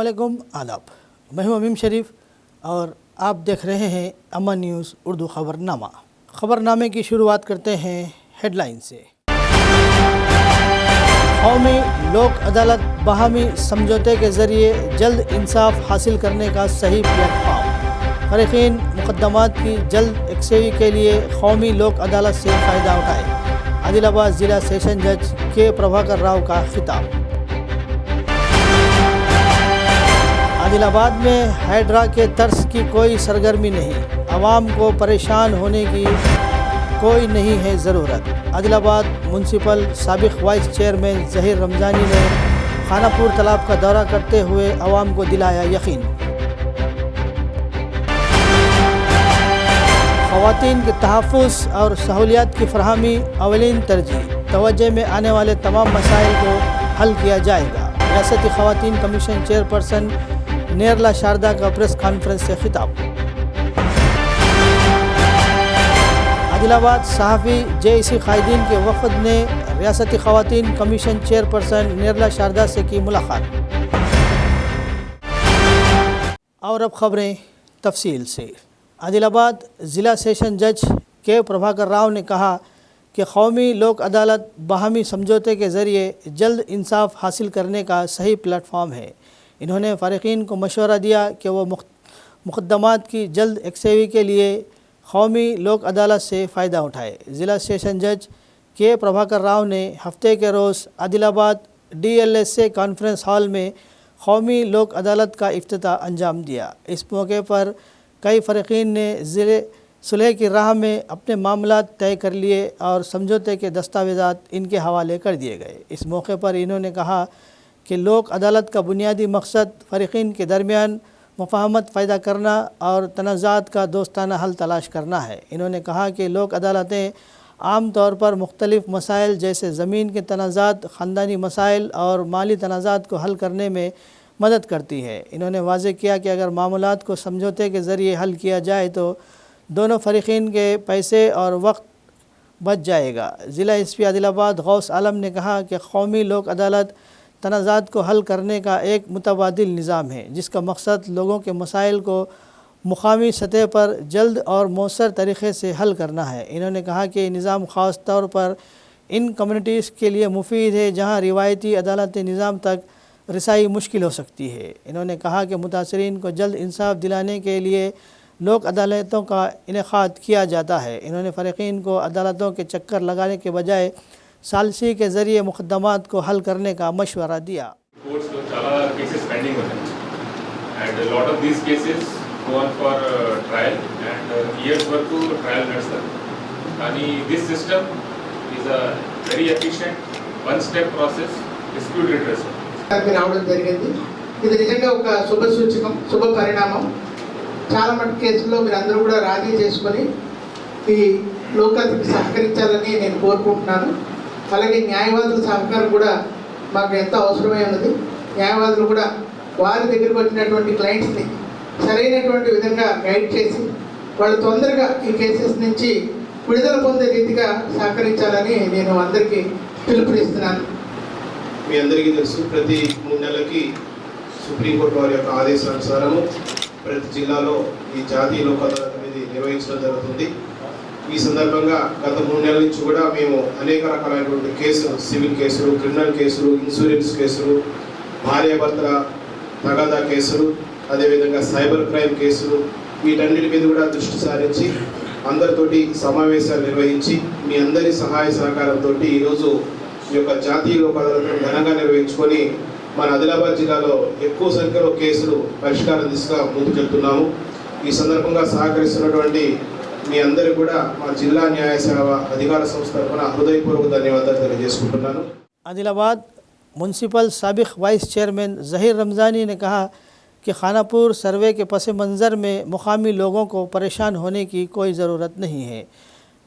अस्सलामुअलैकुम आदाब। मैं हूं अमीम शरीफ और आप देख रहे हैं अमन न्यूज़ उर्दू ख़बरनामा। ख़बरनामे की शुरुआत करते हैं हेडलाइन से। कौमी लोक अदालत बाहमी समझौते के ज़रिए जल्द इंसाफ हासिल करने का सही प्लेटफॉर्म। फ़रीक़ीन मुक़द्दमात की जल्द यकसवी के लिए कौमी लोक अदालत से फ़ायदा उठाए। आदिलाबाद ज़िला सेशन जज के प्रभाकर राव का खिताब। आदिलाबाद में हाइड्रा के तर्स की कोई सरगर्मी नहीं, आवाम को परेशान होने की कोई नहीं है ज़रूरत। आदिलाबाद म्यूनसिपल साबिक़ वाइस चेयरमैन ज़हीर रमज़ानी ने खानापुर तालाब का दौरा करते हुए आवाम को दिलाया यकीन। ख़वातीन के तहफ़्फ़ुज़ और सहूलियात की फ़राहमी अवलीन तरजीह, तवज्जो में आने वाले तमाम मसाइल को हल किया जाएगा। रियासती ख़वातीन कमीशन चेयरपर्सन नेरला शारदा का प्रेस कॉन्फ्रेंस से खिताब। आदिलाबाद सहाफ़ी JEC कायदीन के वफ़द ने रियासती ख़वातीन कमीशन चेयरपर्सन नेरला शारदा से की मुलाकात। और अब ख़बरें तफसील से। आदिलाबाद ज़िला सेशन जज के प्रभाकर राव ने कहा कि कौमी लोक अदालत बाहमी समझौते के ज़रिए जल्द इंसाफ हासिल करने का सही प्लेटफॉर्म है। इन्होंने फ़रीक़ीन को मशवरा दिया कि वो मुक़द्दमात की जल्द यकसवी के लिए कौमी लोक अदालत से फ़ायदा उठाए। ज़िला सेशन जज के प्रभाकर राव ने हफ्ते के रोज़ आदिलाबाद DLSA कॉन्फ्रेंस हॉल में कौमी लोक अदालत का इफ्तिताह अंजाम दिया। इस मौके पर कई फ़रीक़ीन ने ज़िले सुलह की राह में अपने मामलात तय कर लिए और समझौते के दस्तावेज़ात इनके हवाले कर दिए गए। इस मौके पर इन्होंने कहा कि लोक अदालत का बुनियादी मकसद फ़रीक़ीन के दरमियान मुफ़ाहमत पैदा करना और तनाज़ात का दोस्ताना हल तलाश करना है। इन्होंने कहा कि लोक अदालतें आम तौर पर मुख्तलिफ़ मसाइल जैसे ज़मीन के तनाज़ात, ख़ानदानी मसाइल और माली तनाज़ात को हल करने में मदद करती है। इन्होंने वाज़ेह किया कि अगर मामलात को समझौते के ज़रिए हल किया जाए तो दोनों फ़रीक़ीन के पैसे और वक्त बच जाएगा। ज़िला SP आदिलाबाद गौस आलम ने कहा कि कौमी लोक अदालत तनाज़ात को हल करने का एक मुतबादिल निज़ाम है जिसका मकसद लोगों के मसाइल को मुकामी सतह पर जल्द और मौसर तरीक़े से हल करना है। इन्होंने कहा कि निज़ाम ख़ास तौर पर इन कम्युनिटीज़ के लिए मुफीद है जहाँ रिवायती अदालती निज़ाम तक रसाई मुश्किल हो सकती है। इन्होंने कहा कि मुतासरीन को जल्द इंसाफ दिलाने के लिए लोक अदालतों का इनेकाद किया जाता है। इन्होंने फ़रीक़ीन को अदालतों के चक्कर लगाने के बजाय सालसी के ज़रिए मुक़द्दमात को हल करने का मशवरा दिया। कोर्ट्स లో చాలా కేసెస్ పెండింగ్ ఉన్నాయి and lot of these cases go on for trial and years వరకు ట్రయల్ నడుస్తుంది. కానీ this system is a very efficient one step process dispute redressal రావడం జరిగింది. ఇది నిజంగా ఒక శుభ సూచకం, శుభ పరిణామం. చాలా మటు కేసుల్లో మీరందరూ కూడా రాజీ చేసుకొని ఈ లోకానికి సహకరించాలని నేను కోరుకుంటున్నాను. అలాగే న్యాయవాదుల సహకారం కూడా మాకు ఎంతో అవసరమై ఉన్నది. న్యాయవాదులు కూడా వారి దగ్గరికి వచ్చినటువంటి క్లయింట్స్ని సరైనటువంటి విధంగా గైడ్ చేసి వాళ్ళు తొందరగా ఈ కేసెస్ నుంచి విడుదల పొందే రీతిగా సహకరించాలని నేను అందరికీ పిలుపునిస్తున్నాను. మీ అందరికీ తెలుసు, ప్రతి 3 నెలలకి సుప్రీంకోర్టు వారి యొక్క ఆదేశానుసారము ప్రతి జిల్లాలో ఈ జాతీయ లోక్ అదాలత్ అనేది నిర్వహించడం జరుగుతుంది. ఈ సందర్భంగా గత 3 నెలల నుంచి కూడా మేము అనేక రకాలైనటువంటి కేసులు, సివిల్ కేసులు, క్రిమినల్ కేసులు, ఇన్సూరెన్స్ కేసులు, భార్యాభర్తల తగాదా కేసులు, అదేవిధంగా సైబర్ క్రైమ్ కేసులు, వీటన్నిటి మీద కూడా దృష్టి సారించి అందరితోటి సమావేశాలు నిర్వహించి మీ అందరి సహాయ సహకారంతో ఈరోజు ఈ యొక్క జాతీయ లోక్ అదాలత్ను ఘనంగా నిర్వహించుకొని మన ఆదిలాబాద్ జిల్లాలో ఎక్కువ సంఖ్యలో కేసులు పరిష్కారం దిశగా ముందుకెళ్తున్నాము. ఈ సందర్భంగా సహకరిస్తున్నటువంటి మీ అందరూ కూడా మా జిల్లా న్యాయ సేవ అధికార సంస్థ తరఫున హృదయపూర్వక ధన్యవాదాలు తెలియజేసుకుంటున్నాను. आदिलाबाद म्यूनसिपल साबिक़ वाइस चेयरमैन ज़हीर रमज़ानी ने कहा कि खानापुर सर्वे के पस मंज़र में मुकामी लोगों को परेशान होने की कोई ज़रूरत नहीं है।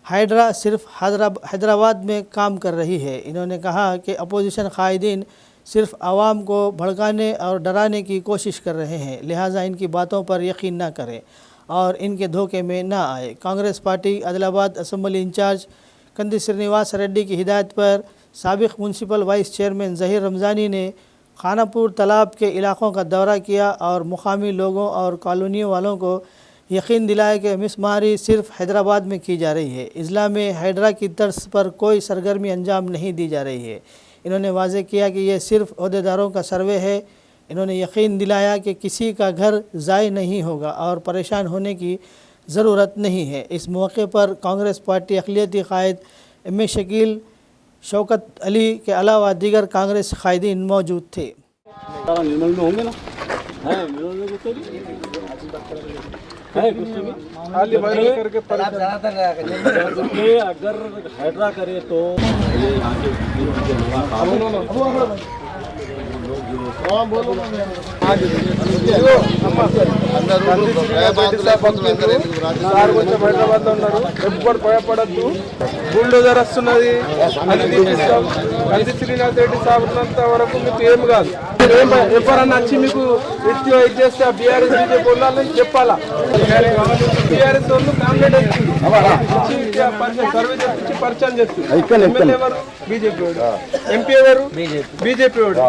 हाइड्रा सिर्फ हैदराबाद में काम कर रही है। इन्होंने कहा कि अपोजिशन कायदीन सिर्फ आवाम को भड़काने और डराने की कोशिश कर रहे हैं, लिहाजा इनकी बातों पर यकीन ना करें और इनके धोखे में ना आए। Congress party Adilabad assembly incharge Kandi Srinivas Reddy की हिदायत पर साबिक़ municipal vice chairman Zaheer Ramzani ने खानापुर तालाब के इलाकों का दौरा किया और मुकामी लोगों और कॉलोनियों वालों को यकीन दिलाया कि मिसमारी सिर्फ हैदराबाद में की जा रही है, इजला में हाइड्रा की तर्ज पर कोई सरगर्मी अंजाम नहीं दी जा रही है। इन्होंने वाज़ेह किया कि यह सिर्फ अहदेदारों का सर्वे है। इन्होंने यकीन दिलाया कि किसी का घर ज़ाय नहीं होगा और परेशान होने की ज़रूरत नहीं है। इस मौके पर कांग्रेस पार्टी अक़लियती कायद एम ए शकील, शौकत अली के अलावा दीगर कांग्रेस कायदीन मौजूद थे। निर्मल में होंगे ना? है निर्मल में कुछ नहीं है, कुछ नहीं खाली वायरल करके अगर हैड्रा करे तो సార్ కొంచెం హైదరాబాద్లో ఉన్నారు, ఎప్పుడు భయపడద్దు. బుల్డోజర్ వస్తున్నది, అది తీపిస్తాం. కంది శ్రీనాథ్ రెడ్డి సార్ ఉన్నంత వరకు మీకు ఏం కాదు. ఎవరన్నా వచ్చి మీకు ఇది చేస్తే ఆ బీఆర్ఎస్ బీజేపీ వాళ్ళని చెప్పాలా. బీఆర్ఎస్ వాళ్ళు కాంగ్రెస్ సర్వే చేసి పరిచయం చేస్తారు. ఎమ్మెల్యే ఎవరు? బీజేపీ వాడు. ఎంపీ ఎవరు? బీజేపీ వాడు.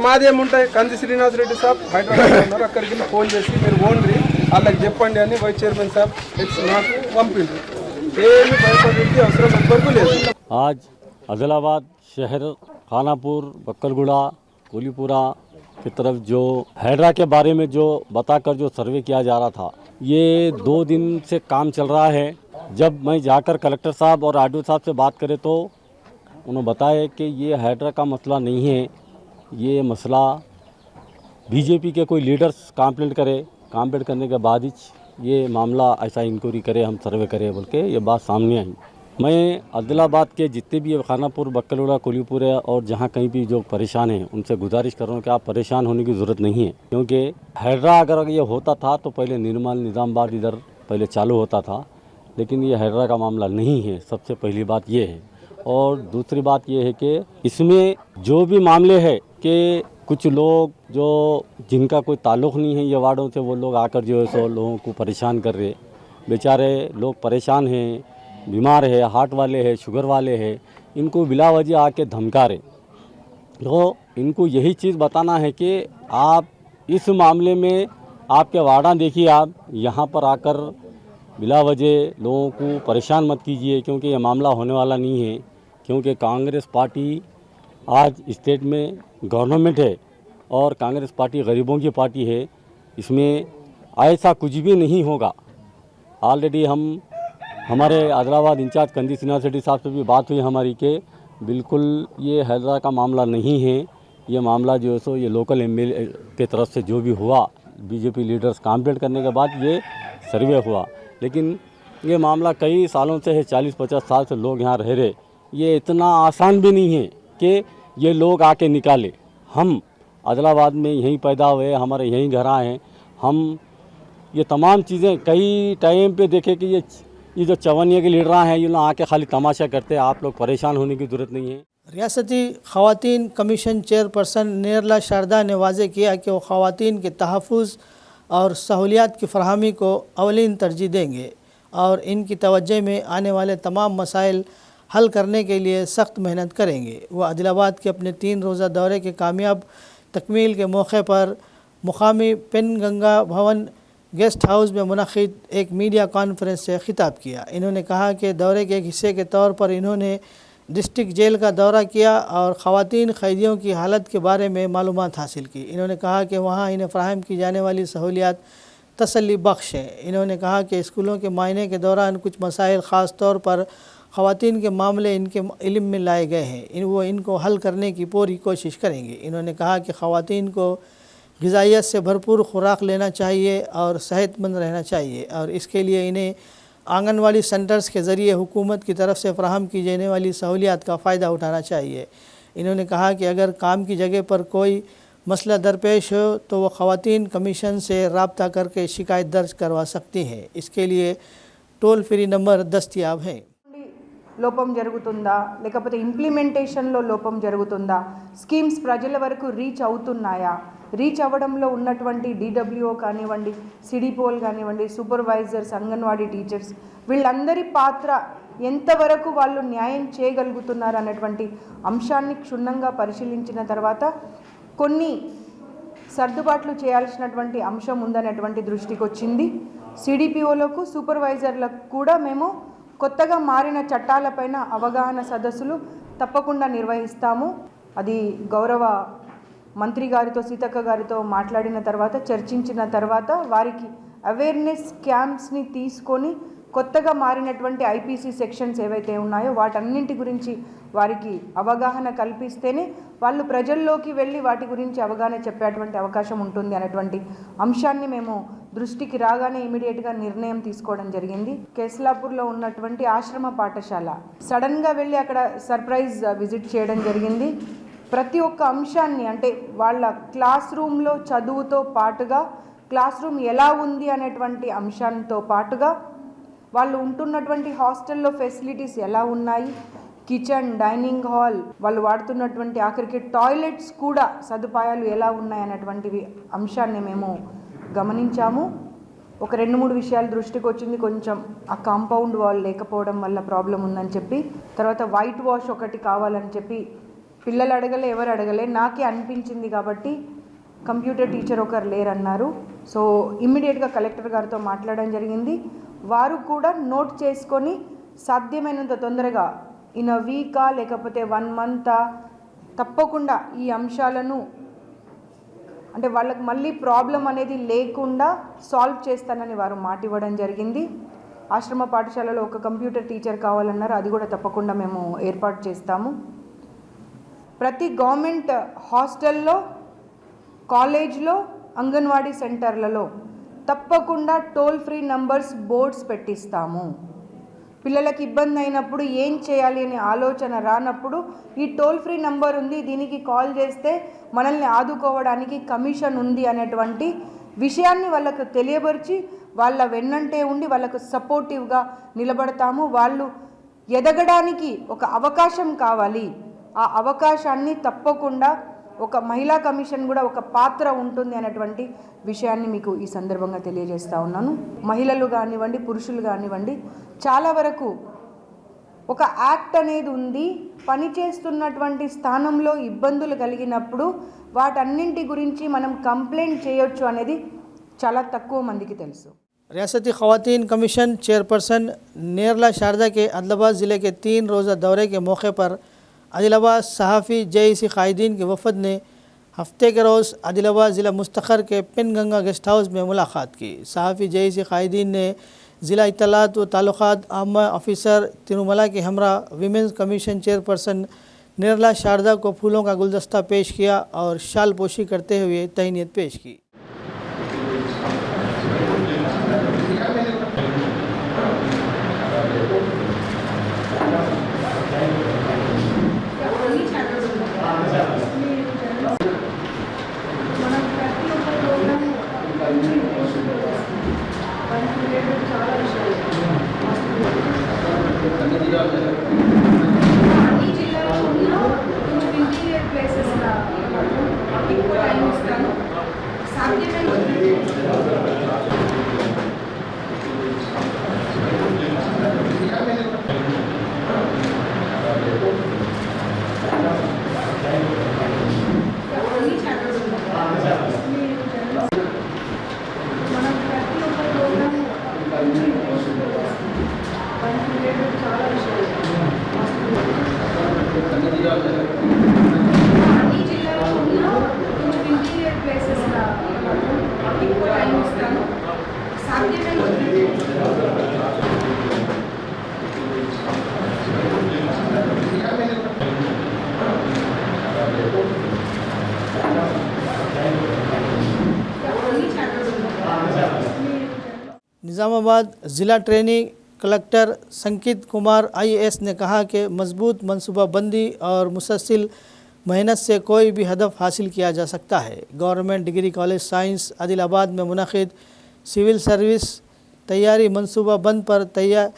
మాదేముంటాయి? కంది శ్రీనాథ్ రెడ్డి సాబ్ హైదరాబాద్ ఉన్నారు, అక్కడికి వెళ్ళి ఫోన్ చేసి మీరు ఓన్రీ వాళ్ళకి చెప్పండి అని వైస్ చైర్మన్ సాబ్ నాకు పంపిండ్రు. ఏమి భయపడేది అవసరం ఎవ్వరికీ లేదు. आज आदिलाबाद शहर, खानापुर, बक्कलगुड़ा, कोलीपुरा की तरफ जो हैड्रा के बारे में जो बताकर जो सर्वे किया जा रहा था, ये 2 दिन से काम चल रहा है। जब मैं जाकर कलेक्टर साहब और आरडीओ साहब से बात करे तो उन्होंने बताया कि ये हैड्रा का मसला नहीं है, ये मसला बीजेपी के कोई लीडर्स कंप्लेंट करे, कंप्लेंट करने के बाद ही ये मामला ऐसा इंक्वायरी करे, हम सर्वे करें बोल के ये बात सामने आई। मैं आदिलाबाद के जितने भी खानापुर, बक्कलगुड़ा, कोलीपुर और जहाँ कहीं भी जो परेशान हैं उनसे गुजारिश कर रहा हूँ कि आप परेशान होने की ज़रूरत नहीं है, क्योंकि हैड्रा अगर ये होता था तो पहले निर्मल, निज़ामबाद इधर पहले चालू होता था, लेकिन ये हैड्रा का मामला नहीं है। सबसे पहली बात ये है। और दूसरी बात ये है कि इसमें जो भी मामले है कि कुछ लोग जो जिनका कोई ताल्लुक़ नहीं है ये वार्डों से, वो लोग आकर जो है सो लोगों को परेशान कर रहे। बेचारे लोग परेशान हैं, बीमार है, हार्ट वाले हैं, शुगर वाले हैं, इनको बिला वजह आके धमका रहे। तो इनको यही चीज़ बताना है कि आप इस मामले में आपके वार्डा देखिए, आप यहाँ पर आकर बिला वजह लोगों को परेशान मत कीजिए, क्योंकि ये मामला होने वाला नहीं है। क्योंकि कांग्रेस पार्टी आज स्टेट में गवर्नमेंट है और कांग्रेस पार्टी गरीबों की पार्टी है, इसमें ऐसा कुछ भी नहीं होगा। ऑलरेडी हमारे आदिलाबाद इंचार्ज कंदी श्रीनाथ रेड्डी साहब से भी बात हुई हमारी कि बिल्कुल ये हैदरा का मामला नहीं है, ये मामला जो है सो ये लोकल एमएलए के तरफ से जो भी हुआ, बीजेपी लीडर्स कंप्लेंट करने के बाद ये सर्वे हुआ। लेकिन ये मामला कई सालों से है, 40-50 साल से लोग यहाँ रह रहे। ये इतना आसान भी नहीं है कि ये लोग आके निकाले। हम आदिलाबाद में यहीं पैदा हुए, हमारे यहीं घर हैं। हम ये तमाम चीज़ें कई टाइम पे देखे कि ये जो चवनिया के लीडर हैं ये लोग आके खाली तमाशा करते हैं। आप लोग परेशान होने की ज़रूरत नहीं है। रियासती ख़वातीन कमीशन चेयरपर्सन नेरला शारदा ने वाज़ेह किया कि वो ख़वातीन के तहफ़्फ़ुज़ और सहूलियात की फ़राहमी को अवलीन तरजीह देंगे और इनकी तवज्जो में आने वाले तमाम मसाइल हल करने के लिए सख्त मेहनत करेंगे। वो आदिलाबाद के अपने 3 रोज़ा दौरे के कामयाब तकमील के मौके पर मुकामी पेनगंगा भवन गेस्ट हाउस में मुनक़िद एक मीडिया कॉन्फ्रेंस से ख़िताब किया। इन्होंने कहा कि दौरे के एक हिस्से के तौर पर इन्होंने डिस्ट्रिक्ट जेल का दौरा किया और ख़वातीन क़ैदियों की हालत के बारे में मालूमात हासिल की। इन्होंने कहा कि वहाँ इन्हें फ़राहम की जाने वाली सहूलियात तसल्ली बख्श हैं। इन्होंने कहा कि स्कूलों के मायने के दौरान कुछ मसाइल ख़ास तौर पर ख़वातीन के मामले इनके इल्म में लाए गए हैं, वो इनको हल करने की पूरी कोशिश करेंगे। इन्होंने कहा कि ख़वातीन को ग़िज़ाइयत से भरपूर खुराक लेना चाहिए और सेहतमंद रहना चाहिए और इसके लिए इन्हें आंगनवाड़ी सेंटर्स के ज़रिए हुकूमत की तरफ से फ़राहम की जाने वाली सहूलियात का फ़ायदा उठाना चाहिए। इन्होंने कहा कि अगर काम की जगह पर कोई मसला दरपेश हो तो वो ख़वातीन कमीशन से रब्ता करके शिकायत दर्ज करवा सकती हैं। इसके लिए टोल फ्री नंबर दस्तयाब हैं। లోపం జరుగుతుందా లేకపోతే ఇంప్లిమెంటేషన్లో లోపం జరుగుతుందా, స్కీమ్స్ ప్రజల వరకు రీచ్ అవుతున్నాయా, రీచ్ అవ్వడంలో ఉన్నటువంటి DWO కానివ్వండి, సిడిపోల్ కానివ్వండి, సూపర్వైజర్స్, అంగన్వాడీ టీచర్స్ వీళ్ళందరి పాత్ర ఎంతవరకు వాళ్ళు న్యాయం చేయగలుగుతున్నారు అన్నటువంటి అంశాన్ని క్షుణ్ణంగా పరిశీలించిన తర్వాత కొన్ని సర్దుబాట్లు చేయాల్సినటువంటి అంశం ఉందనేటువంటి దృష్టికి వచ్చింది. సిడిపిఓలకు సూపర్వైజర్లకు కూడా మేము కొత్తగా మారిన చట్టాలపైన అవగాహన సదస్సులు తప్పకుండా నిర్వహిస్తాము. అది గౌరవ మంత్రి గారితో సీతక్క గారితో మాట్లాడిన తర్వాత చర్చించిన తర్వాత వారికి అవేర్నెస్ క్యాంప్స్ని తీసుకొని కొత్తగా మారినటువంటి ఐపీసీ సెక్షన్స్ ఏవైతే ఉన్నాయో వాటన్నింటి గురించి వారికి అవగాహన కల్పిస్తేనే వాళ్ళు ప్రజల్లోకి వెళ్ళి వాటి గురించి అవగాహన చెప్పేటువంటి అవకాశం ఉంటుంది అనేటువంటి అంశాన్ని మేము దృష్టికి రాగానే ఇమీడియట్గా నిర్ణయం తీసుకోవడం జరిగింది. కేస్లాపూర్లో ఉన్నటువంటి ఆశ్రమ పాఠశాల సడన్గా వెళ్ళి అక్కడ సర్ప్రైజ్ విజిట్ చేయడం జరిగింది. ప్రతి ఒక్క అంశాన్ని అంటే వాళ్ళ క్లాస్ రూమ్లో చదువుతో పాటుగా క్లాస్ రూమ్ ఎలా ఉంది అనేటువంటి అంశాలతో పాటుగా వాళ్ళు ఉంటున్నటువంటి హాస్టల్లో ఫెసిలిటీస్ ఎలా ఉన్నాయి, కిచెన్, డైనింగ్ హాల్, వాళ్ళు వాడుతున్నటువంటి ఆఖరికి టాయిలెట్స్ కూడా సదుపాయాలు ఎలా ఉన్నాయి అనేటువంటివి అంశాన్ని మేము గమనించాము. ఒక 2-3 విషయాలు దృష్టికి వచ్చింది. కొంచెం ఆ కాంపౌండ్ వాల్ లేకపోవడం వల్ల ప్రాబ్లం ఉందని చెప్పి, తర్వాత వైట్ వాష్ ఒకటి కావాలని చెప్పి పిల్లలు అడగలే, ఎవరు అడగలే, నాకే అనిపించింది కాబట్టి కంప్యూటర్ టీచర్ ఒకరు లేరన్నారు. సో ఇమ్మీడియట్గా కలెక్టర్ గారితో మాట్లాడడం జరిగింది. వారు కూడా నోట్ చేసుకొని సాధ్యమైనంత తొందరగా ఇన్ అ వీకా లేకపోతే 1 మంతా తప్పకుండా ఈ అంశాలను అంటే వాళ్ళకి మళ్ళీ ప్రాబ్లం అనేది లేకుండా సాల్వ్ చేస్తానని వారు మాట ఇవ్వడం జరిగింది. ఆశ్రమ పాఠశాలలో ఒక కంప్యూటర్ టీచర్ కావాలన్నారు, అది కూడా తప్పకుండా మేము ఏర్పాటు చేస్తాము. ప్రతి గవర్నమెంట్ హాస్టల్లో, కాలేజ్లో, అంగన్వాడీ సెంటర్లలో తప్పకుండా టోల్ ఫ్రీ నంబర్స్ బోర్డ్స్ పెట్టిస్తాము. పిల్లలకి ఇబ్బంది అయినప్పుడు ఏం చేయాలి అనే ఆలోచన రానప్పుడు ఈ టోల్ ఫ్రీ నంబర్ ఉంది, దీనికి కాల్ చేస్తే మనల్ని ఆదుకోవడానికి కమిషన్ ఉంది అనేటువంటి విషయాన్ని వాళ్ళకు తెలియపరిచి వాళ్ళ వెన్నంటే ఉండి వాళ్ళకు సపోర్టివ్గా నిలబడతాము. వాళ్ళు ఎదగడానికి ఒక అవకాశం కావాలి, ఆ అవకాశాన్ని తప్పకుండా ఒక మహిళా కమిషన్ కూడా ఒక పాత్ర ఉంటుంది అనేటువంటి విషయాన్ని మీకు ఈ సందర్భంగా తెలియజేస్తూ ఉన్నాను. మహిళలు కానివ్వండి, పురుషులు కానివ్వండి, చాలా వరకు ఒక యాక్ట్ అనేది ఉంది. పనిచేస్తున్నటువంటి స్థానంలో ఇబ్బందులు కలిగినప్పుడు వాటన్నింటి గురించి మనం కంప్లైంట్ చేయొచ్చు అనేది చాలా తక్కువ మందికి తెలుసు. रियासती ख़वातीन कमीशन चेयरपर्सन नेरला शारदा के आदिलाबाद ज़िले के 3 रोज़ा दौरे के मौके पर आदिलाबाद सहाफ़ी JEC क़ायदीन के वफ़द ने हफ्ते के रोज़ आदिलाबाद ज़िला मुस्तखर के पेनगंगा गेस्ट हाउस में मुलाकात की। सहाफ़ी JEC क़ायदीन ने ज़िला इत्तलात व ताल्लुक़ात आम्मा ऑफ़िसर तिरुमला के हमरा women's commission chairperson Nerella Sharada को फूलों का गुलदस्ता पेश किया और शाल पोशी करते हुए तहनीत पेश की। निज़ामाबाद ज़िला ट्रेनी कलेक्टर संकित कुमार IAS ने कहा कि मजबूत मनसूबाबंदी और मुसलसल मेहनत से कोई भी हदफ हासिल किया जा सकता है। Government degree college science Adilabad में मुनक़िद सिविल सर्विस तैयारी मनसूबाबंद पर तैयार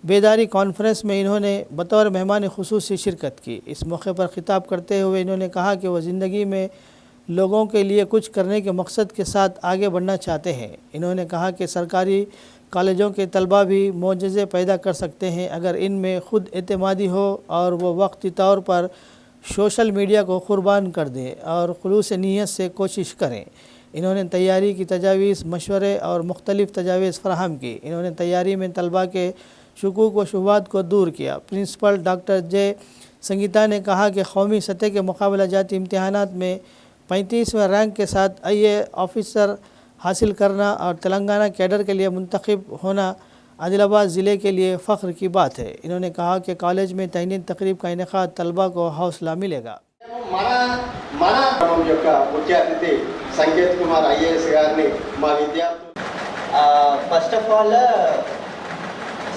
बेदारी कॉन्फ्रेंस में इन्होंने बतौर मेहमान ख़ुसूसी शिरकत की। इस मौके पर ख़िताब करते हुए इन्होंने कहा कि वह ज़िंदगी में लोगों के लिए कुछ करने के मकसद के साथ आगे बढ़ना चाहते हैं। इन्होंने कहा कि सरकारी कॉलेजों के तलबा भी मोजज़े पैदा कर सकते हैं अगर इनमें ख़ुद एतमादी हो और वो वक्ती तौर पर सोशल मीडिया को कुर्बान कर दें और खुलूस नीयत से कोशिश करें। इन्होंने तैयारी की तजावीज़, मशवरे और मुख्तलिफ़ तजावीज़ फ़राहम की। इन्होंने तैयारी में तलबा के शुकूक व शुबहात को दूर किया। प्रिंसिपल डॉक्टर जे संगीता ने कहा कि कौमी सतह के मुकाबला जाती इम्तहानात में 35वें रैंक के साथ IA ऑफिसर हासिल करना और तेलंगाना कैडर के लिए मुंतखब होना आदिलाबाद ज़िले के लिए फ़ख्र की बात है। इन्होंने कहा कि कॉलेज में तहनीत तकरीब का इनेकाद तलबा को हौसला मिलेगा। మన యొక్క ముఖ్య అతిథి సంకేత్ కుమార్ IAS గారిని మా విద్యార్థులు first of all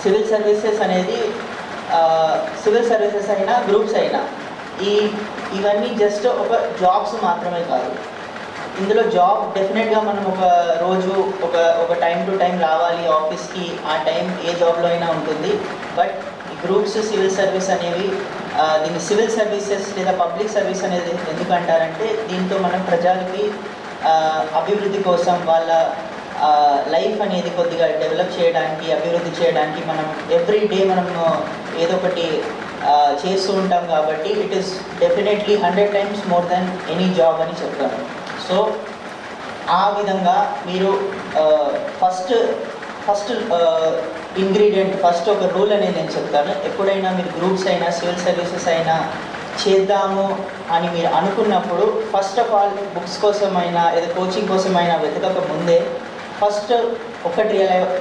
civil services అనేది సివిల్ సర్వీసెస్ అయినా గ్రూప్స్ అయినా ఇవన్నీ జస్ట్ ఒక జాబ్స్ మాత్రమే కాదు. ఇందులో జాబ్ డెఫినెట్గా మనం ఒక రోజు ఒక టైం టు టైం రావాలి ఆఫీస్కి, ఆ టైం ఏ జాబ్లో అయినా ఉంటుంది. బట్ గ్రూప్స్ సివిల్ సర్వీస్ అనేవి దీన్ని సివిల్ సర్వీసెస్ లేదా పబ్లిక్ సర్వీస్ అనేది ఎందుకంటారంటే దీంతో మనం ప్రజలకి అభివృద్ధి కోసం వాళ్ళ లైఫ్ అనేది కొద్దిగా డెవలప్ చేయడానికి, అభివృద్ధి చేయడానికి మనం ఎవ్రీ డే మనం ఏదో ఒకటి చేస్తూ ఉంటాం. కాబట్టి it is definitely 100 times more than any job అని చెప్తాను. సో ఆ విధంగా మీరు ఫస్ట్ ఇంగ్రీడియంట్, ఫస్ట్ ఒక రూల్ అనేది నేను చెప్తాను. ఎప్పుడైనా మీరు గ్రూప్స్ అయినా సివిల్ సర్వీసెస్ అయినా చేద్దాము అని మీరు అనుకున్నప్పుడు ఫస్ట్ ఆఫ్ ఆల్ బుక్స్ కోసమైనా లేదా కోచింగ్ కోసమైనా వెతకక ముందే ఫస్ట్ ఒకటి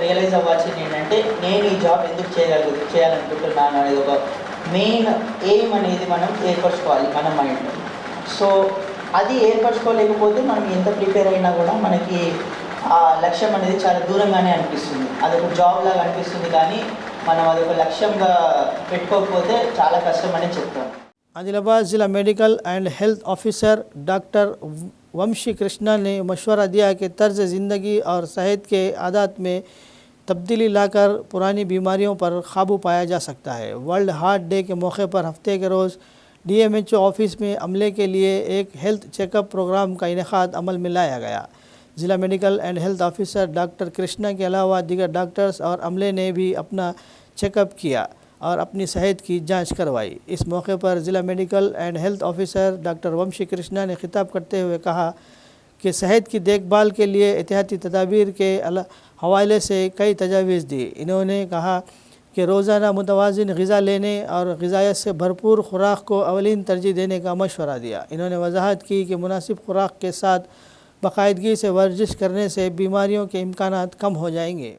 రియలైజ్ అవ్వాల్సింది ఏంటంటే నేను ఈ జాబ్ ఎందుకు చేయాలనుకుంటున్నాను అనేది ఒక మెయిన్ ఎయిమ్ అనేది మనం ఏర్పరచుకోవాలి మన మైండ్లో. సో అది ఏర్పరచుకోలేకపోతే మనం ఎంత ప్రిపేర్ అయినా కూడా మనకి ఆ లక్ష్యం అనేది చాలా దూరంగానే అనిపిస్తుంది. అదొక జాబ్ లాగా అనిపిస్తుంది, కానీ మనం అదొక లక్ష్యంగా పెట్టుకోకపోతే చాలా కష్టం అని చెప్తాను. आदिलाबाद ज़िला medical and health officer doctor Vamshi Krishna ने मशवरा दिया कि तर्ज ज़िंदगी और सेहत के आदत में तब्दीली लाकर पुरानी बीमारियों पर काबू पाया जा सकता है। वर्ल्ड हार्ट डे के मौके पर हफ्ते के रोज़ DMHO ऑफिस में अमले के लिए एक हेल्थ चेकअप प्रोग्राम का इनेकाद अमल में लाया गया। ज़िला medical and health officer doctor Krishna के अलावा दीगर डॉक्टर्स और अमले ने भी अपना चेकअप किया और अपनी सेहत की जांच करवाई। इस मौके पर ज़िला medical and health officer doctor Vamshi Krishna ने खिताब करते हुए कहा कि सेहत की देखभाल के लिए एहतियाती तदाबीर के हवाले से कई तजावीज़ दी। इन्होंने कहा कि रोज़ाना मुतवाज़िन ग़िज़ा लेने और ग़िज़ायत से भरपूर ख़ुराक को अवलीन तरजीह देने का मशवरा दिया। इन्होंने वजाहत की कि मुनासिब ख़ुराक के साथ बाकायदगी से वर्जिश करने से बीमारियों के इम्कानात कम हो जाएंगे।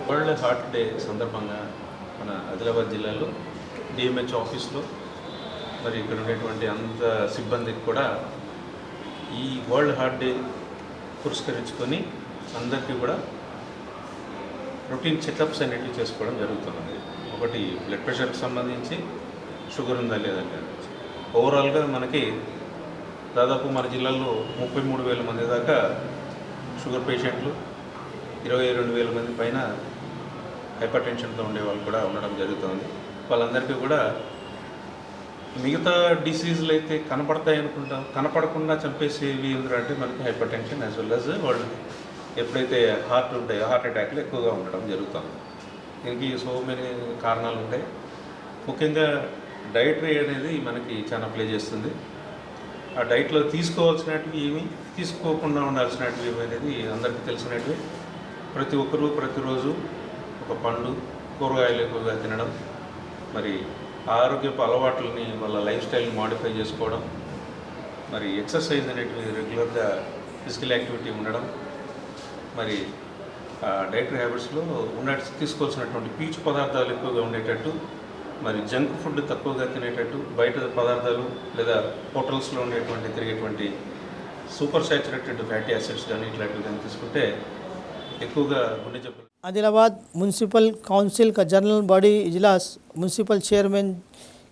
వరల్డ్ హార్ట్ డే సందర్భంగా మన ఆదిలాబాద్ జిల్లాలో DMHO ఆఫీస్లో మరి ఇక్కడ ఉండేటువంటి అంత సిబ్బందికి కూడా ఈ వరల్డ్ హార్ట్ డే పురస్కరించుకొని అందరికీ కూడా రొటీన్ చెకప్స్ అనేటివి చేసుకోవడం జరుగుతుంది. ఒకటి బ్లడ్ ప్రెషర్కి సంబంధించి, షుగర్ ఉందా లేదంటే ఓవరాల్గా మనకి దాదాపు మన జిల్లాలో 33,000 మంది దాకా షుగర్ పేషెంట్లు, 22,000 మంది పైన హైపర్ టెన్షన్తో ఉండేవాళ్ళు కూడా ఉండడం జరుగుతుంది. వాళ్ళందరికీ కూడా మిగతా డిసీజులు అయితే కనపడతాయి అనుకుంటాం, కనపడకుండా చంపేసేవి ఏంటంటే మనకి hyper tension as well as వాళ్ళు ఎప్పుడైతే హార్ట్ ఉంటాయో హార్ట్ అటాక్లు ఎక్కువగా ఉండడం జరుగుతుంది. దీనికి సో మెనీ కారణాలు ఉంటాయి. ముఖ్యంగా డైటరీ అనేది మనకి చాలా ప్లే చేస్తుంది. ఆ డైట్లో తీసుకోవాల్సినవి ఏమి, తీసుకోకుండా ఉండాల్సినవి ఏమి అనేది అందరికీ తెలిసినవి. ప్రతి ఒక్కరూ ప్రతిరోజు ఒక పండు, కూరగాయలు ఎక్కువగా తినడం, మరి ఆరోగ్యపు అలవాట్లని వాళ్ళ లైఫ్ స్టైల్ని మాడిఫై చేసుకోవడం, మరి ఎక్సర్సైజ్ అనేటివి రెగ్యులర్గా ఫిజికల్ యాక్టివిటీ ఉండడం, మరి డైటరీ హ్యాబిట్స్లో తీసుకోవాల్సినటువంటి పీచు పదార్థాలు ఎక్కువగా ఉండేటట్టు, మరి జంక్ ఫుడ్ తక్కువగా తినేటట్టు, బయట పదార్థాలు లేదా హోటల్స్లో ఉండేటువంటి తిరిగేటువంటి సూపర్ సాచురేటెడ్ ఫ్యాటీ యాసిడ్స్ కానీ ఇట్లాంటివి కానీ తీసుకుంటే ఎక్కువగా గుండె జబ్బులు. आदिलाबाद म्यूनसिपल काउंसिल का जनरल बॉडी इजलास म्यूनसिपल चेयरमैन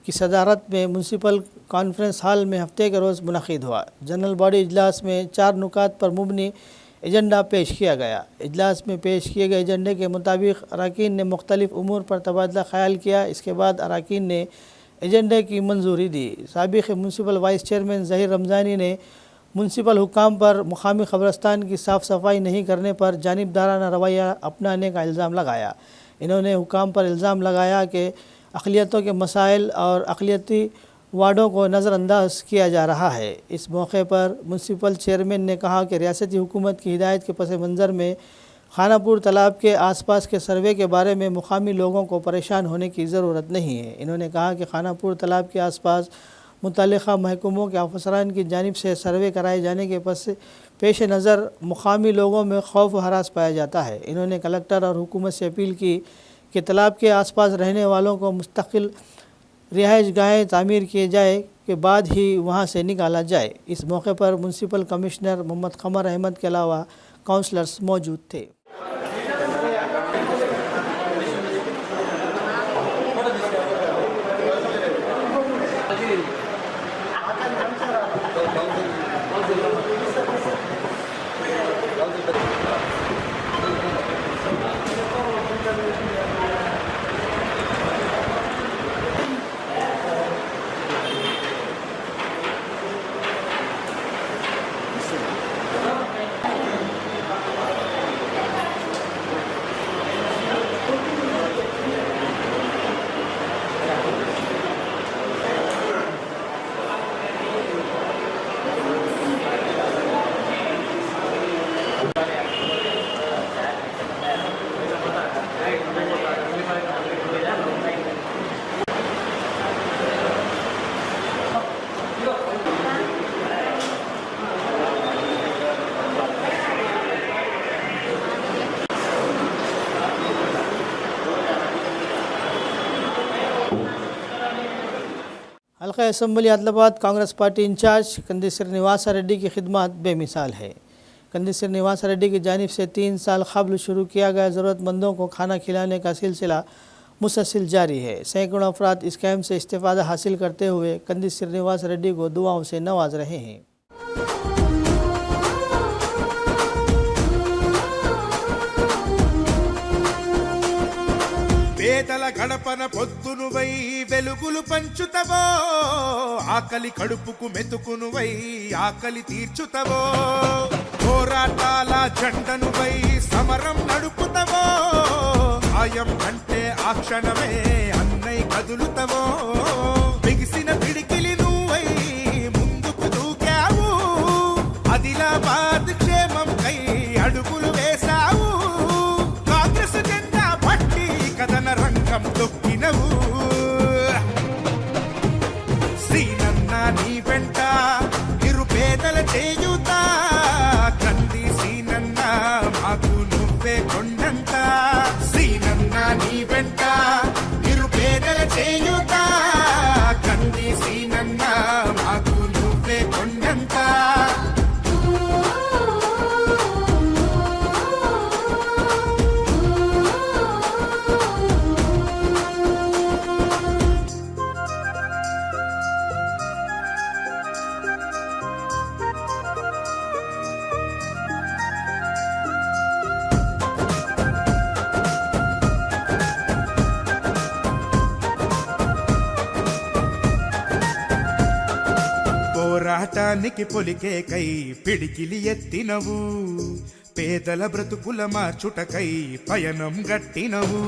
की सदारत में म्यूनसिपल कॉन्फ्रेंस हॉल में हफ्ते के रोज़ मुनक़िद हुआ। जनरल बॉडी इजलास में 4 नुकात पर मुबनी एजेंडा पेश किया गया। इजलास में पेश किए गए एजेंडे के मुताबिक अरकान ने मुख्तलिफ उमूर पर तबादला ख्याल किया। इसके बाद अरकान ने एजेंडे की मंजूरी दी। साबिक़ municipal vice chairman Zaheer Ramzani ने म्यूनसिपल हुक्काम पर मुकामी क़ब्रस्तान की साफ़ सफाई नहीं करने पर जानिबदाराना रवैया अपनाने का इल्ज़ाम लगाया। इन्होंने हुक्काम पर इल्ज़ाम लगाया कि अक़लियतों के मसाइल और अक़लियती वार्डों को नज़रअंदाज किया जा रहा है। इस मौके पर म्यूनसिपल चेयरमैन ने कहा कि रियासती हुकूमत की हिदायत के पस मंज़र में खानापुर तालाब के आसपास के सर्वे के बारे में मुकामी लोगों को परेशान होने की ज़रूरत नहीं है। इन्होंने कहा कि खानापुर तालाब के आसपास मुतल्लिक़ा महकमों के अफसरान की जानिब से सर्वे कराए जाने के पेश नज़र मुकामी लोगों में खौफ व हरास पाया जाता है। इन्होंने कलेक्टर और हुकूमत से अपील की कि तालाब के आसपास रहने वालों को मुस्तकिल रिहाइश गाहें तामीर किए जाए के बाद ही वहाँ से निकाला जाए। इस मौके पर म्यूनसिपल कमिश्नर मोहम्मद क़मर अहमद के अलावा काउंसलर्स मौजूद थे। हल्का assembly Adilabad Congress party incharge Kandi Srinivas Reddy की खिदमत बेमिसाल है। कंदी श्रीनिवास रेड्डी की जानिब से 3 साल कबल शुरू किया गया ज़रूरतमंदों को खाना खिलाने का सिलसिला मुसलसल जारी है। सैकड़ों अफराद इस कैम्प से इस्तेफ़ादा हासिल करते हुए कंदी श्रीनिवास रेड्डी को दुआओं से नवाज रहे हैं। పేదల గడపన పొద్దునువై వెలుగులు పంచుతవో, ఆకలి కడుపుకు మెతుకునువై ఆకలి తీర్చుతవో, పోరాటాల జెండనువై సమరం నడుపుతవో, ఆయం అంటే ఆ క్షణమే అన్నై కదులుతవో, బిగిసిన పిడికిలి నువ్వై ముందుకు దూకావు, ఆదిలాబాద్ క్షేమం కై అడుగులు వేశావు, కాంగ్రెస్ జెండా పట్టి కథన రంగం తొక్కినవు, శ్రీనన్న నీ వెంట నిరుపేదల చేయుత, కంది శ్రీనన్న మాకు నువ్వే కొండంత, శ్రీనన్న నీ వెంట నిరుపేదల చేయుత, కంది శ్రీనన్న మాకు నువ్వే కొండంత. పోరాటానికి పొలికేకై పిడికిలి ఎత్తినవు, పేదల బ్రతుకుల మార్చుటకై పయనం గట్టినవు,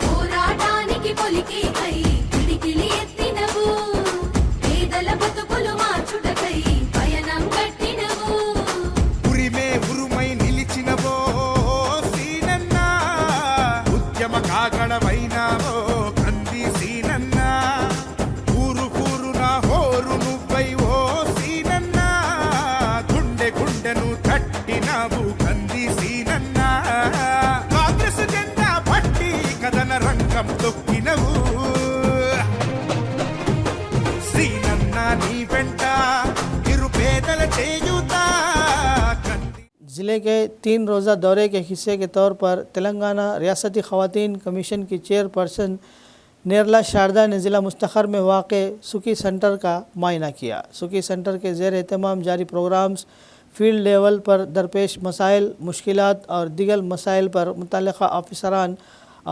పోరాటానికి పొలికేకై పిడికిలి ఎత్తినవు, పేదల బ్రతుకులు మార్చుటకై పయనం గట్టినవు, ఉరిమే ఉరుమై నిలిచినవో సీనన్న, ఉద్యమ కాగడవైనావో కంది సీనన్న, ఊరు ఊరున హోరు నువ్వై ఓ సీనన్న, గుండె గుండెను తట్టినావు కంది సీనన్న. కాంగ్రెస్ జెండా పట్టి కథన రంగం తొక్కినవు సీనన్న నీ వెంట నిరుపేదల చేయుతా ज़िले के 3 रोज़ा दौरे के हिस्से के तौर पर तेलंगाना रियासती ख़वातीन कमीशन की चेयरपर्सन नेरला शारदा ने ज़िला मुस्तखर में वाक़े सुकी सेंटर का मायना किया। सुकी सेंटर के ज़ेर एहतमाम जारी प्रोग्राम्स फील्ड लेवल पर दरपेश मसाइल, मुश्किलात और दीगर मसाइल पर मुतल्लिक़ा ऑफिसरान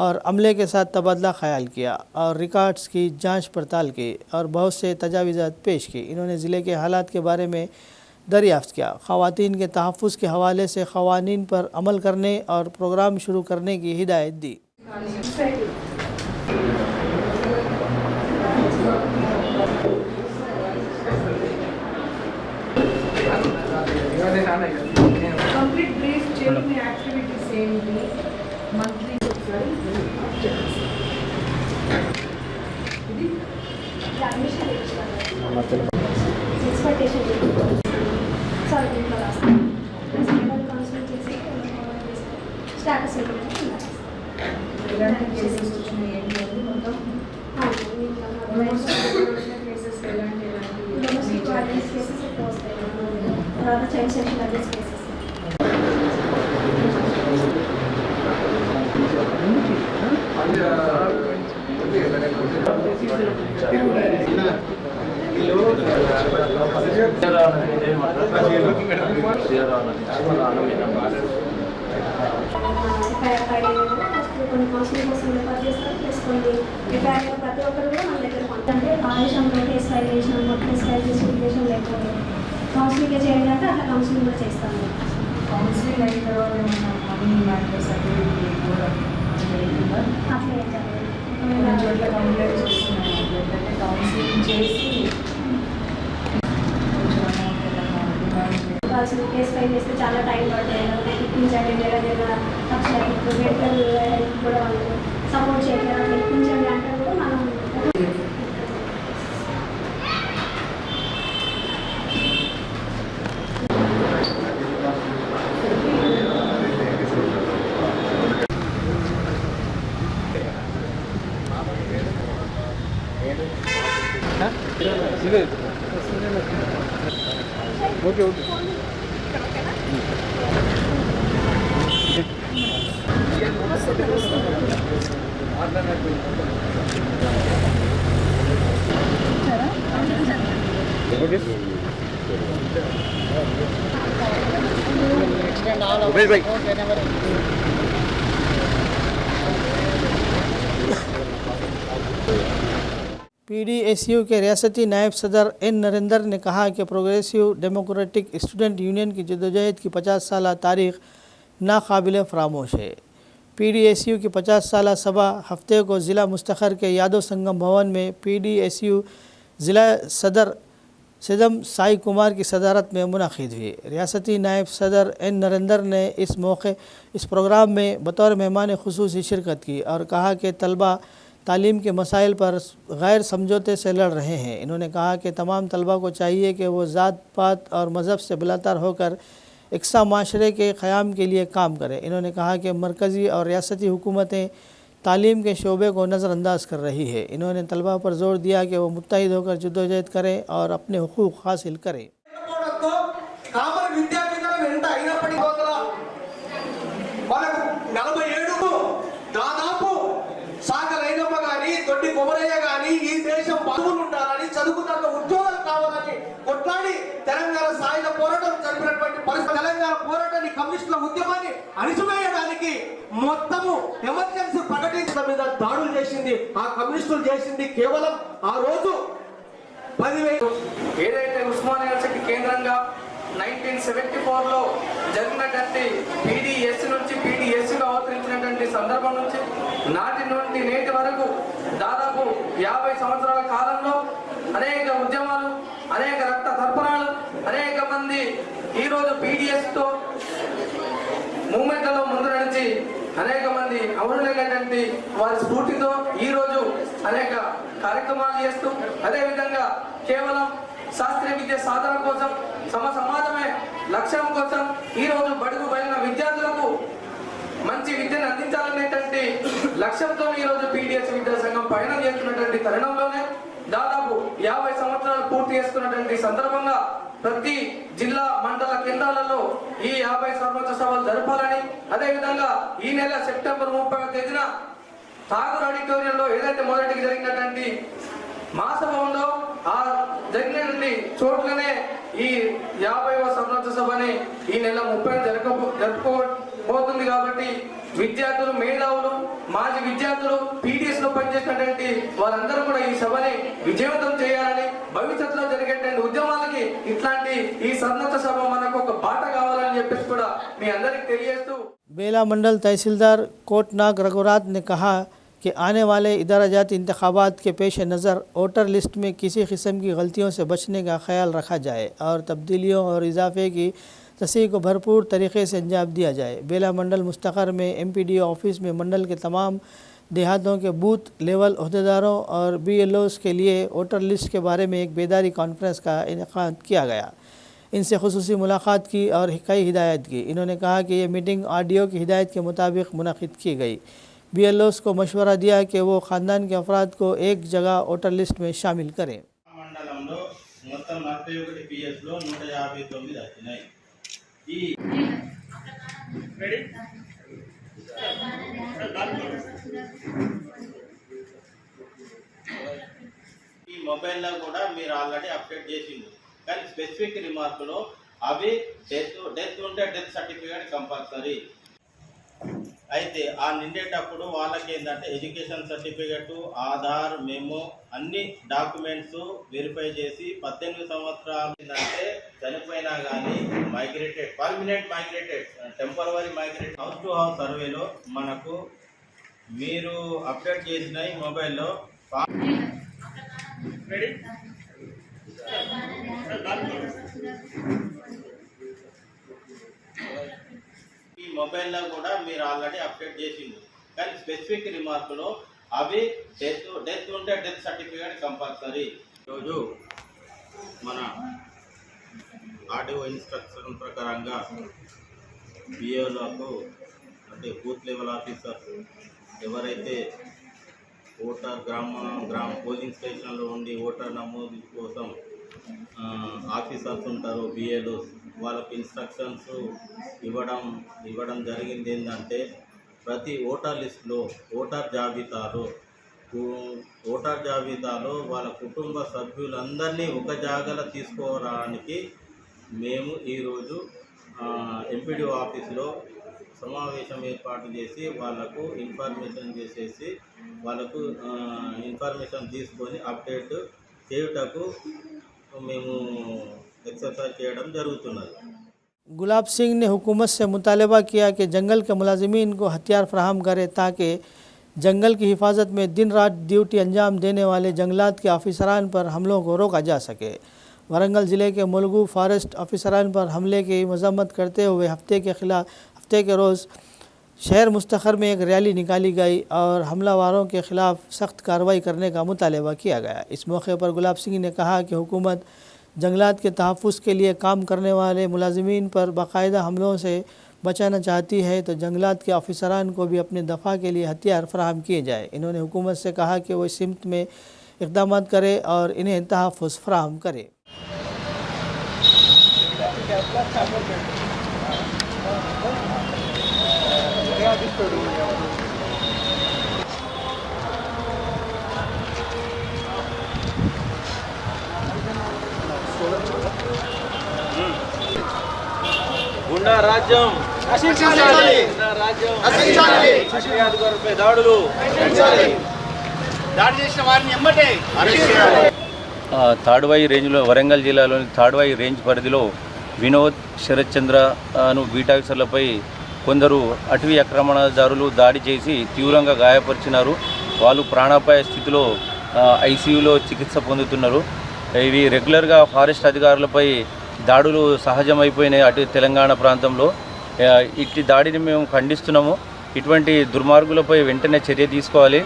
और अमले के साथ तबादला ख़याल किया और रिकॉर्ड्स की जांच पड़ताल की और बहुत से तजावीज़ात पेश की। इन्होंने ज़िले के हालात के बारे में दरियाफ्त किया। ख़वातीन के तहफ़्फ़ुज़ के हवाले से क़वानीन पर अमल करने और प्रोग्राम शुरू करने की हिदायत दी। కంప్లీట్ బ్రీఫ్ చేసిన యాక్టివిటీస్ ఏంటి మంత్లీ ఇది అడ్మిషన్ ఎక్స్పెక్టేషన్ సార్ దీంట్లో రాస్తాను కౌన్సిలింగ్ చేసి స్టాటస్ ఎలాంటి కేసెస్ వచ్చినాయి ఏంటి అని మొత్తం కేసెస్ ఎలాంటి డొమెస్టిక్ వైలెన్స్ కేసెస్ ఎక్కువ వస్తాయి తర్వాత చైల్డ్ సెక్షువల్ అబ్యూస్ కేసెస్ కొన్ని కౌన్సిలింగ్ కోసం రిఫర్ చేస్తారు ప్లస్ కొన్ని రిఫైర్లో ప్రతి ఒక్కరు కూడా మన దగ్గర అంటే ఆదేశంతో కేసు ఫైల్ చేసినాం కేసు ఫైల్ చేసి ఉద్దేశం లేకపోతే కౌన్సిలింగ్ చేయండి అంటే అట్లా కౌన్సిలింగ్ కూడా చేస్తాము. కౌన్సిలింగ్ అయిన తర్వాత మనీ మ్యాటర్స్ అట్లా కొన్ని చోట్ల కంప్లైంట్స్ వస్తున్నాయి అంటే కౌన్సిలింగ్ చేసి కేసు ఫైల్ చేస్తే చాలా టైం పడుతుంది ఇప్పించండి లేదా మెడికల్ హెల్ప్ కూడా వాళ్ళు సపోర్ట్ చేయలేదు అట్లా ఇప్పించండి అంటే కూడా మనం ఓకే ఓకే PDSU के रियासती नायब सदर एन नरेंद्र ने कहा कि प्रोग्रेसिव डेमोक्रेटिक स्टूडेंट यूनियन की जद्दोजहद की 50 साल तारीख़ नाकाबिल फरामोश है। PDSU की 50 साल सभा हफ्ते को ज़िला मुस्तखर के यादव संगम भवन में PDSU ज़िला सदर सिदम साई कुमार की सदारत में मुनक़िद हुई। रियासती नायब सदर एन नरेंद्र ने इस मौके इस प्रोग्राम में बतौर मेहमान ख़ुसूसी शिरकत की और कहा कि तलबा तालीम के मसाइल पर गैर समझौते से लड़ रहे हैं। इन्होंने कहा कि तमाम तलबा को चाहिए कि वो ज़ात पात और मज़हब से बिलातर होकर इकसा माशरे के क़याम के लिए काम करें। इन्होंने कहा कि मरकज़ी और रियासती हुकूमतें तालीम के शोबे को नज़रअंदाज कर रही है। इन्होंने तलबा पर ज़ोर दिया कि वो मुत्तहिद होकर जद्दोजहद करें और अपने हुकूक़ हासिल करें। సాగలైనమ్మ కానీ దొడ్డి కొమరయ్య కానీ ఈ దేశం బతుకులు ఉండాలని చదువుకున్న ఉద్యోగాలు కావాలని కొట్లాడి తెలంగాణ సాయుధ పోరాటం జరిపినటువంటి పరిస్థితి తెలంగాణ పోరాటాన్ని కమ్యూనిస్టుల ఉద్యమాన్ని అణిచివేయడానికి మొత్తము ఎమర్జెన్సీ ప్రకటించడం మీద దాడులు చేసింది ఆ కమ్యూనిస్టులు చేసింది కేవలం ఆ రోజు 10,000 ఏదైతే ఉస్మానియా యూనివర్సిటీ కేంద్రంగా 1974లో జరిగినటువంటి పీడీఎస్ నుంచి పీడీఎస్గా అవతరించినటువంటి సందర్భం నుంచి నాటి నుండి నేటి వరకు దాదాపు 50 సంవత్సరాల కాలంలో అనేక ఉద్యమాలు, అనేక రక్త తర్పణాలు, అనేక మంది ఈరోజు పీడీఎస్తో మూమెంట్లలో ముందు నడిచి అనేక మంది అమరులైనటువంటి వారి స్ఫూర్తితో ఈరోజు అనేక కార్యక్రమాలు చేస్తూ అదేవిధంగా కేవలం శాస్త్రీయ విద్య సాధన కోసం సమాజమే లక్ష్యం కోసం ఈరోజు బడుగు బయలున విద్యార్థులకు లక్ష్యంతో ఈరోజు పీడిఎస్ విద్యా సంఘం పయనం చేస్తున్నటువంటి తరుణంలోనే దాదాపు 50 సంవత్సరాలు పూర్తి చేసుకున్నటువంటి సందర్భంగా ప్రతి జిల్లా మండల కేంద్రాలలో ఈ 50 సంవత్సర సభలు జరపాలని, అదేవిధంగా ఈ నెల సెప్టెంబర్ 30వ తేదీన ఠాగూర్ ఆడిటోరియంలో ఏదైతే మొదటికి జరిగినటువంటి మహాసభ ఉందో ఆ జరిగినటువంటి చోట్లనే ఈ 50వ సంవత్సర సభని ఈ నెల 30 జరుపుకోబోతుంది. కాబట్టి విద్యార్థులు, మేధావులు, మాజీ విద్యార్థులు, పీడిఎస్ లో పనిచేసినటువంటి వారందరూ కూడా ఈ సభని విజయవంతం చేయాలని, భవిష్యత్తులో జరిగేటువంటి ఉద్యమాలకి ఇట్లాంటి ఈ సంవత్సర సభ మనకు ఒక బాట కావాలని చెప్పేసి కూడా మీ అందరికి తెలియజేస్తూ बेला मंडल तहसीलदार कोटनाग रघुरात ने कहा कि आने वाले इदारा जाती इंतखाबात के पेश नज़र वोटर लिस्ट में किसी किस्म की गलतियों से बचने का ख्याल रखा जाए और तब्दीलियों और इजाफे की तस्हीह को भरपूर तरीक़े से अंजाम दिया जाए। बेला मंडल मुस्तक़र में MPDO ऑफिस में मंडल के तमाम देहातों के बूथ लेवल अहदेदारों और BLOs के लिए वोटर लिस्ट के बारे में एक बेदारी कॉन्फ्रेंस का इनेकाद किया गया। इनसे खुसूसी मुलाकात की और कई हिदायत की। इन्होंने कहा कि ये मीटिंग RDO की हिदायत के मुताबिक मुनक़िद की गई। BLOs को मशवरा दिया कि वो ख़ानदान के अफराद को एक जगह वोटर लिस्ट में शामिल करें। మండలంలో మొత్తం 41 పిఎస్లో 159 వచ్చినాయి. ఈ మొబైల్లో కూడా మీరు ఆల్రెడీ అప్డేట్ చేసిండు, కానీ స్పెసిఫిక్ రిమార్కులో అవి డెత్ ఉంటే డెత్ సర్టిఫికేట్ కంపల్సరీ. అయితే ఆ నిండేటప్పుడు వాళ్ళకి ఏంటంటే ఎడ్యుకేషన్ సర్టిఫికెట్, ఆధార్, మెమో అన్ని డాక్యుమెంట్స్ వెరిఫై చేసి 18 సంవత్సరాలు ఏంటంటే చనిపోయినా కానీ migrated, permanent migrated, temporary migrated house to house సర్వేలో మనకు మీరు అప్డేట్ చేసిన ఈ మొబైల్లో ఈ మొబైల్లో కూడా మీరు ఆల్రెడీ అప్డేట్ చేసిండు, కానీ స్పెసిఫిక్ రిమార్కులో అవి డెత్ ఉంటే డెత్ సర్టిఫికేట్ కంపల్సరీ. ఈరోజు మన RDO ఇన్స్ట్రక్షన్ ప్రకారంగా BLOకు అంటే బూత్ లెవెల్ ఆఫీసర్స్ ఎవరైతే ఓటర్ గ్రామ పోలింగ్ స్టేషన్లో ఉండి ఓటర్ నమోదు కోసం ఆఫీసర్స్ ఉంటారో BLOs వాళ్ళకి ఇన్స్ట్రక్షన్స్ ఇవ్వడం జరిగింది. ఏంటంటే ప్రతి ఓటర్ లిస్టులో ఓటర్ జాబితాలో వాళ్ళ కుటుంబ సభ్యులందరినీ ఒక జాగాలో తీసుకోవడానికి మేము ఈరోజు MPDO ఆఫీస్లో సమావేశం ఏర్పాటు చేసి వాళ్ళకు ఇన్ఫర్మేషన్ చేసేసి వాళ్ళకు ఇన్ఫర్మేషన్ తీసుకొని అప్డేట్ చేయుటకు మేము एक्सरसाइज చేయడం జరుగుతున్నది. गुलाब सिंह ने हुकूमत से मुतालबा किया कि जंगल के मुलाजिमीन को हथियार फराहम करे ताकि जंगल की हिफाजत में दिन रात ड्यूटी अंजाम देने वाले जंगलात के ऑफिसरान पर हमलों को रोका जा सके। वरंगल ज़िले के मुलगू फॉरेस्ट ऑफिसरान पर हमले की मजम्मत करते हुए हफ्ते के रोज़ शहर मुस्तखर में एक रैली निकाली गई और हमलावारों के ख़िलाफ़ सख्त कार्रवाई करने का मुतालबा किया गया। इस मौके पर गुलाब सिंह ने कहा कि हुकूमत जंगलात के तहफ़्फ़ुज़ के लिए काम करने वाले मुलाजिमीन पर बाकायदा हमलों से बचाना चाहती है तो जंगलात के ऑफिसरान को भी अपने दफ़ा के लिए हथियार फराहम किए जाए। इन्होंने हुकूमत से कहा कि वो इस सिमत में इक़दाम करे और इन्हें तहफ़्फ़ुज़ फराहम करे। గుండా రాజ్యం నశించాలి, గుండా రాజ్యం నశించాలి, ఫిర్యాదుదారులపై దాడులు నశించాలి, దాడి చేసిన వారిని ఎమ్మటే అరెస్ట్ చేయాలి. తాడ్వాయి రేంజ్లో వరంగల్ జిల్లాలోని తాడ్వాయి రేంజ్ పరిధిలో వినోద్, శరత్ చంద్రను బీటాఫీసర్లపై కొందరు అటవీ ఆక్రమణదారులు దాడి చేసి తీవ్రంగా గాయపరిచినారు. వాళ్ళు ప్రాణాపాయ స్థితిలో ICUలో చికిత్స పొందుతున్నారు. ఇవి రెగ్యులర్గా ఫారెస్ట్ అధికారులపై దాడులు సహజమైపోయినాయి అటు తెలంగాణ ప్రాంతంలో. ఇట్టి దాడిని మేము ఖండిస్తున్నాము. ఇటువంటి దుర్మార్గులపై వెంటనే చర్య తీసుకోవాలి.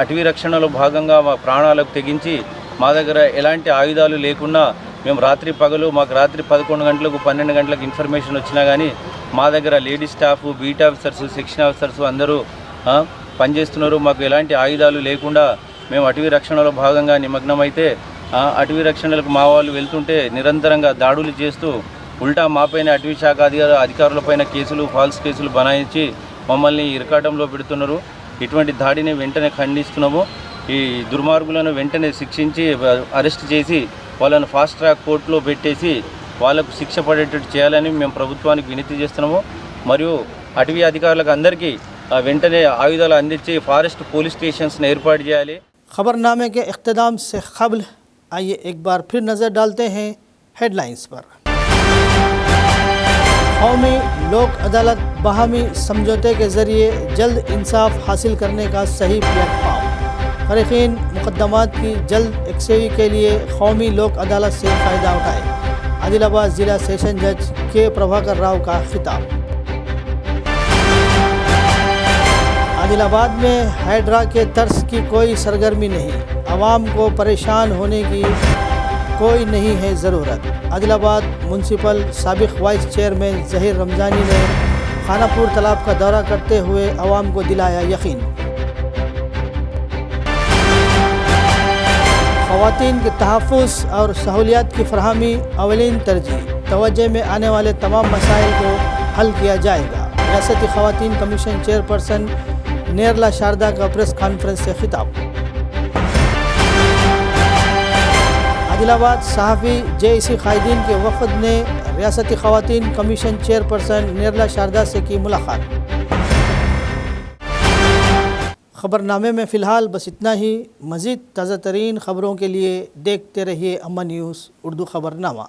అటవీ రక్షణలో భాగంగా మా ప్రాణాలకు తెగించి మా దగ్గర ఎలాంటి ఆయుధాలు లేకుండా మేము రాత్రి పగలు మాకు రాత్రి 11 గంటలకు 12 గంటలకు ఇన్ఫర్మేషన్ వచ్చినా కానీ మా దగ్గర lady staff, beat officers, section officers అందరూ పనిచేస్తున్నారు. మాకు ఎలాంటి ఆయుధాలు లేకుండా మేము అటవీ రక్షణలో భాగంగా నిమగ్నమైతే అటవీ రక్షణలకు మా వాళ్ళు వెళ్తుంటే నిరంతరంగా దాడులు చేస్తూ ఉల్టా మాపైన అటవీ శాఖ అధికారులపైన కేసులు, ఫాల్స్ కేసులు బనాయించి మమ్మల్ని ఇరకాటంలో పెడుతున్నారు. ఇటువంటి దాడిని వెంటనే ఖండిస్తున్నాము. ఈ దుర్మార్గులను వెంటనే శిక్షించి అరెస్ట్ చేసి వాళ్ళను ఫాస్ట్ ట్రాక్ కోర్టులో పెట్టేసి వాళ్ళకు శిక్ష పడేటట్టు చేయాలని మేము ప్రభుత్వానికి వినతి చేస్తున్నాము. మరియు అటవీ అధికారులకు అందరికీ వెంటనే ఆయుధాలు అందించి ఫారెస్ట్ పోలీస్ స్టేషన్స్ని ఏర్పాటు చేయాలి. खबरनामे के इख्तिताम से क़ब्ल आइए एक बार फिर नज़र डालते हैं हेडलाइंस पर। कौमी लोक अदालत बाहमी समझौते के ज़रिए जल्द इंसाफ हासिल करने का सही प्लेटफॉर्म। फ़रीक़ीन मुक़द्दमात की जल्द यकसवी के लिए कौमी लोक अदालत से फ़ायदा उठाए। आदिलाबाद ज़िला सेशन जज के प्रभाकर राव का खिताब। आदिलाबाद में हाइड्रा के तर्स की कोई सरगर्मी नहीं, आवाम को परेशान होने की कोई नहीं है ज़रूरत। आदिलाबाद म्यूनसिपल साबिक़ वाइस चेयरमैन ज़हीर रमज़ानी ने खानापुर तालाब का दौरा करते हुए आवाम को दिलाया यकीन। ख़वातीन के तहफ़्फ़ुज़ और सहूलियात की फ़राहमी अवलीन तरजीह, तवज्जो में आने वाले तमाम मसाइल को हल किया जाएगा। रियासती ख़वातीन कमीशन चेयरपर्सन नेरला शारदा का प्रेस कॉन्फ्रेंस से खिताब। आदिलाबाद सहाफ़ी JEC कायदीन के वफ़द ने रियासती ख़वातीन कमीशन चेयरपर्सन नेरला शारदा से की मुलाकात। ख़बरनामे में फ़िलहाल बस इतना ही। मज़ीद ताज़ा तरीन ख़बरों के लिए देखते रहिए अम्मा न्यूज़ उर्दू ख़बरनामा।